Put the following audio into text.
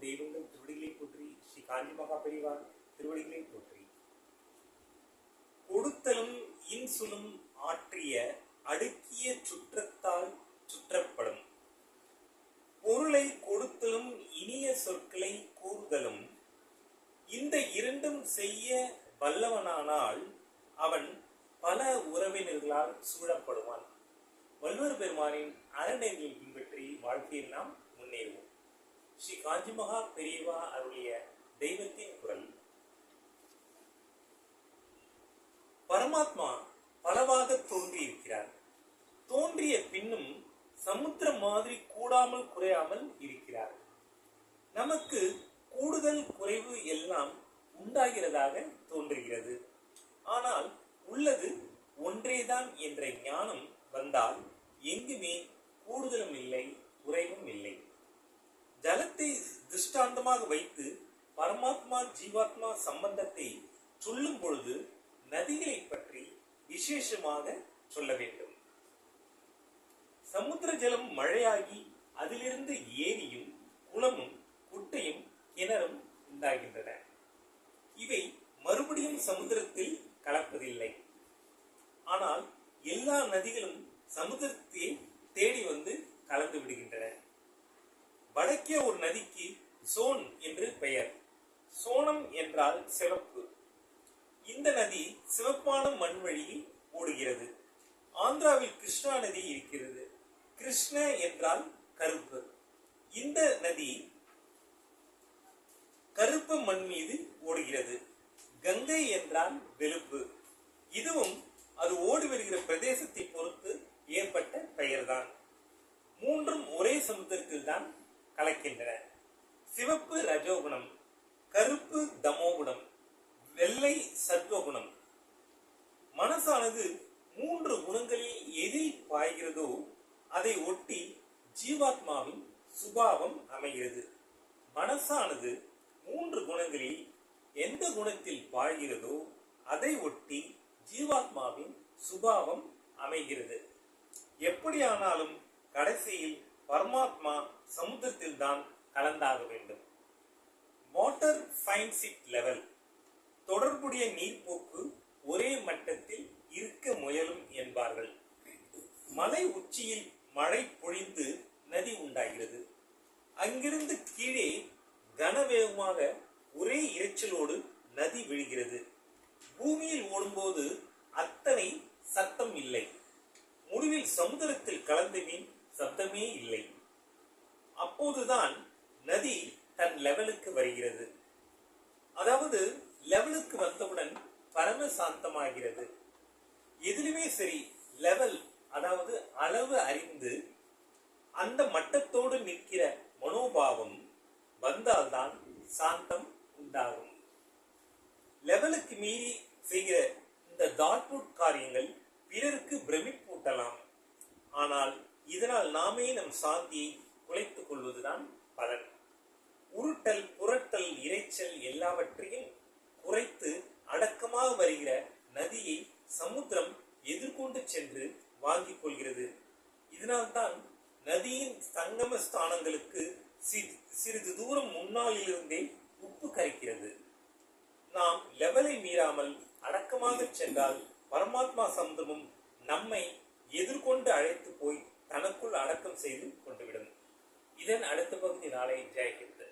தெய்வங்கள் திருவடிகளை போற்றி, ஸ்ரீ காஞ்சி மகா பெரிவா திருவடிகளை போற்றி. கொடுத்தலும் இன்சுலும் ஆற்றிய அடுக்கிய சுற்றத்தால் சுற்றப்படும் பொருளை கொடுத்தலும் இனிய சொற்களை கூறுதலும் இந்த இரண்டும் செய்ய வல்லவனானால் அவன் பல உறவினர்களால் சூழப்படுவான். வள்ளுவர் பெருமானின் அறநெறியை பின்பற்றி வாழ்க்கையில் நாம் முன்னேறுவோம். ஸ்ரீ காஞ்சி மகா பெரியவா அருளிய தெய்வத்தின் குரல். பரமாத்மா பலவாக தோன்றியிருக்கிறார். தோன்றிய பின்னும் சமுத்திரம் மாதிரி கூடாமல் குறையாமல் இருக்கிறார். நமக்கு கூடுதல் குறைவு எல்லாம் உண்டாகிறதாக தோன்றுகிறது. ஆனால் உள்ளது ஒன்றேதான் என்ற ஞானம் வந்தால் எங்குமே கூடுதலும் இல்லை, குறைவும் இல்லை. ஜலத்தை திருஷ்டாந்தமாக வைத்து பரமாத்மா ஜீவாத்மா சம்பந்தத்தை சொல்லும் பொழுது நதிகளை பற்றி விசேஷமாக சொல்ல வேண்டும். சமுத்திர ஜலம் மழையாகி அதிலிருந்து ஏரியும் குளமும் குட்டையும் கிணறும் உண்டாகின்றன. இவை மறுபடியும் சமுத்திரத்தில் கலப்பதில்லை. ஆனால் எல்லா நதிகளும் சமுத்திரத்தை தேடி வந்து கலந்து விடுகின்றன. வடக்கே ஒரு நதிக்கு சோன் என்று பெயர். சோனம் என்றால் சிவப்பு. இந்த நதி சிவப்பான மண் வழியில் ஓடுகிறது. ஆந்திராவில் கிருஷ்ணா நதி இருக்கிறது. கிருஷ்ண என்றால் கருப்பு. இந்த நதி கருப்பு மண் மீது ஓடுகிறது. கங்கை என்றால் வெளுப்பு. இதுவும் அது ஓடி வருகிற பிரதேசத்தை பொறுத்து ஏற்பட்ட பெயர்தான். மூன்றும் ஒரே சமுத்திரத்தில் தான் கலக்கின்றன. சிவப்பு ரஜோகுணம், கருப்பு தமோகுணம், வெள்ளை சத்வகுணம். மனசானது மூன்று குணங்களில் எதில் பாய்கிறதோ அதை ஒட்டி ஜீவாத்மாவின் சுபாவம் அமைகிறது. மனசானது மூன்று குணங்களில் எந்த குணத்தில் பாய்கிறதோ அதை ஒட்டி ஜீவாத்மாவின் சுபாவம் அமைகிறது. எப்படியானாலும் கடைசியில் பரமாத்மா சமுத்திரத்தில் தான் கலந்தாக வேண்டும். Water finds it level. தொடர்புடைய நீர்ப்போக்கு ஒரே மட்டத்தில் இருக்க முயலும் என்பார்கள். மலை உச்சியில் மழை பொழிந்து நதி உண்டாகிறது. அங்கிருந்து கீழே கனவேகமாக ஒரே இரைச்சலோடு நதி விழுகிறது. பூமியில் ஓடும்போது அத்தனை சத்தம் இல்லை. முடிவில் சமுத்திரத்தில் கலந்த மீன் சத்தமே இல்லை. அப்போதுதான் நதி தன் லெவலுக்கு வருகிறது. அதாவது லெவலுக்கு வந்தவுடன் பரம சாந்தமாகிறது. எதிலுமே சரி, லெவல் அதாவது அளவு அறிந்து அந்த மட்டத்தோடு நிற்கிற மனோபாவம் வந்தால்தான் சாந்தம் உண்டாகும். லெவலுக்கு மீறி செய்கிற இந்த தாட்புட் காரியங்கள் பிறருக்கு பிரமிப்பூட்டலாம். ஆனால் இதனால் நாமே நம் சாந்தியை குலைத்துக் கொள்வதுதான் பலன். உருட்டல் புரட்டல் இரைச்சல் எல்லாவற்றையும் குறைத்து அடக்கமாக வருகிற நதியை சமுத்திரம் எதிர்கொண்டு சென்று வாங்கிக் கொள்கிறது. இதனால்தான் நதியின் சங்கம ஸ்தானங்களுக்கு சிறிது தூரம் முன்னாலிருந்தே உப்பு கரைக்கிறது. நாம் லெவலை மீறாமல் அடக்கமாக சென்றால் பரமாத்மா சமுத்திரமும் நம்மை எதிர்கொண்டு அழைத்து போய் தனக்குள் அடக்கம் செய்து கொண்டுவிடும். இதன் அடுத்த பகுதி நாளை. ஜெய் ஹிந்த்.